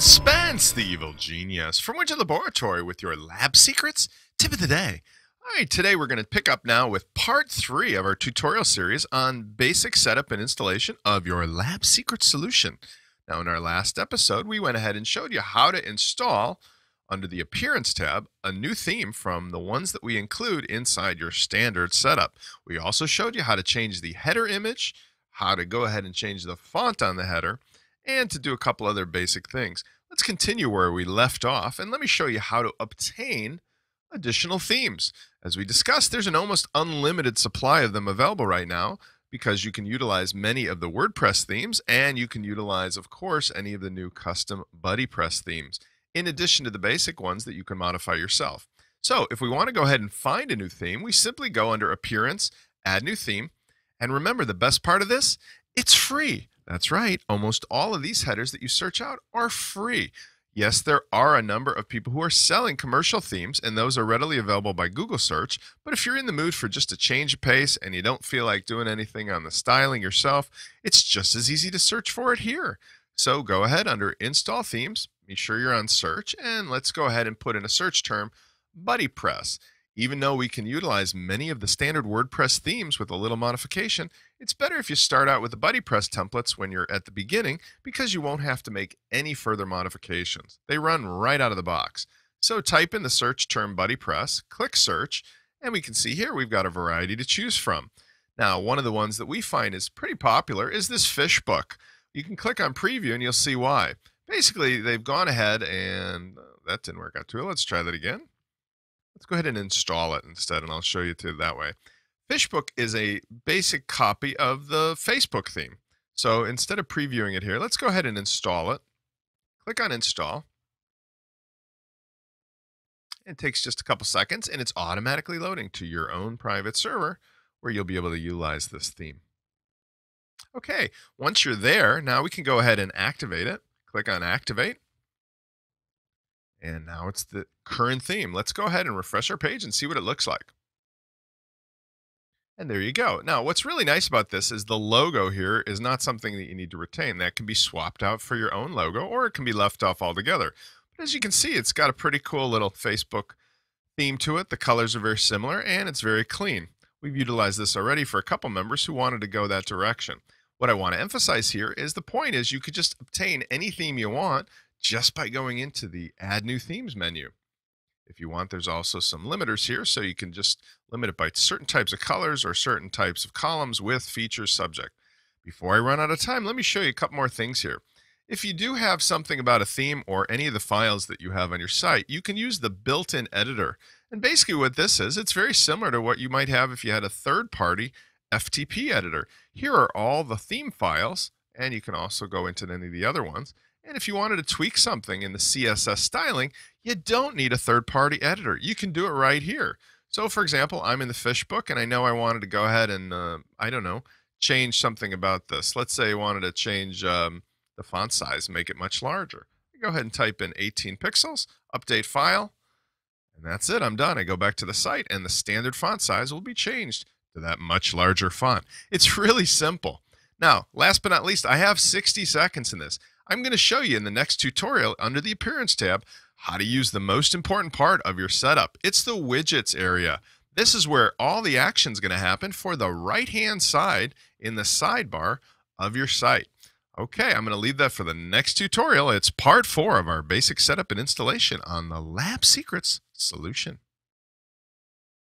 Spence, the evil genius, from Winter Laboratory with your lab secrets tip of the day. All right, today we're going to pick up now with part 3 of our tutorial series on basic setup and installation of your lab secret solution. Now, in our last episode, we went ahead and showed you how to install, under the Appearance tab, a new theme from the ones that we include inside your standard setup. We also showed you how to change the header image, how to go ahead and change the font on the header, and to do a couple other basic things. Let's continue where we left off, and let me show you how to obtain additional themes. As we discussed, there's an almost unlimited supply of them available right now because you can utilize many of the WordPress themes, and you can utilize, of course, any of the new custom BuddyPress themes, in addition to the basic ones that you can modify yourself. So if we want to go ahead and find a new theme, we simply go under Appearance, Add New Theme, and remember the best part of this, it's free. That's right. Almost all of these headers that you search out are free. Yes, there are a number of people who are selling commercial themes, and those are readily available by Google search. But if you're in the mood for just a change of pace and you don't feel like doing anything on the styling yourself, it's just as easy to search for it here. So go ahead under Install Themes, be sure you're on Search, and let's go ahead and put in a search term, BuddyPress. Even though we can utilize many of the standard WordPress themes with a little modification, it's better if you start out with the BuddyPress templates when you're at the beginning because you won't have to make any further modifications. They run right out of the box. So type in the search term BuddyPress, click Search, and we can see here we've got a variety to choose from. Now, one of the ones that we find is pretty popular is this fish book. You can click on Preview and you'll see why. Basically, they've gone ahead and that didn't work out too well. Let's try that again. Let's go ahead and install it instead, and I'll show you to that way. Fishbook is a basic copy of the Facebook theme. So instead of previewing it here, let's go ahead and install it. Click on Install. It takes just a couple seconds, and it's automatically loading to your own private server where you'll be able to utilize this theme. Okay, once you're there, now we can go ahead and activate it. Click on Activate. And now it's the current theme. Let's go ahead and refresh our page and see what it looks like. And there you go. Now, what's really nice about this is the logo here is not something that you need to retain. That can be swapped out for your own logo, or it can be left off altogether. But as you can see, it's got a pretty cool little Facebook theme to it. The colors are very similar, and it's very clean. We've utilized this already for a couple members who wanted to go that direction. What I want to emphasize here is the point is you could just obtain any theme you want just by going into the Add New Themes menu. If you want, there's also some limiters here, so you can just limit it by certain types of colors or certain types of columns with features subject. Before I run out of time, let me show you a couple more things here. If you do have something about a theme or any of the files that you have on your site, you can use the built-in editor. And basically what this is, it's very similar to what you might have if you had a third-party FTP editor. Here are all the theme files, and you can also go into any of the other ones. And if you wanted to tweak something in the CSS styling, you don't need a third-party editor. You can do it right here. So, for example, I'm in the fish book, and I know I wanted to go ahead and, I don't know, change something about this. Let's say I wanted to change the font size and make it much larger. I go ahead and type in 18 pixels, update file, and that's it. I'm done. I go back to the site, and the standard font size will be changed to that much larger font. It's really simple. Now, last but not least, I have 60 seconds in this. I'm going to show you in the next tutorial under the Appearance tab how to use the most important part of your setup. It's the widgets area. This is where all the action is going to happen for the right-hand side in the sidebar of your site. Okay, I'm going to leave that for the next tutorial. It's part 4 of our basic setup and installation on the Lab Secrets solution.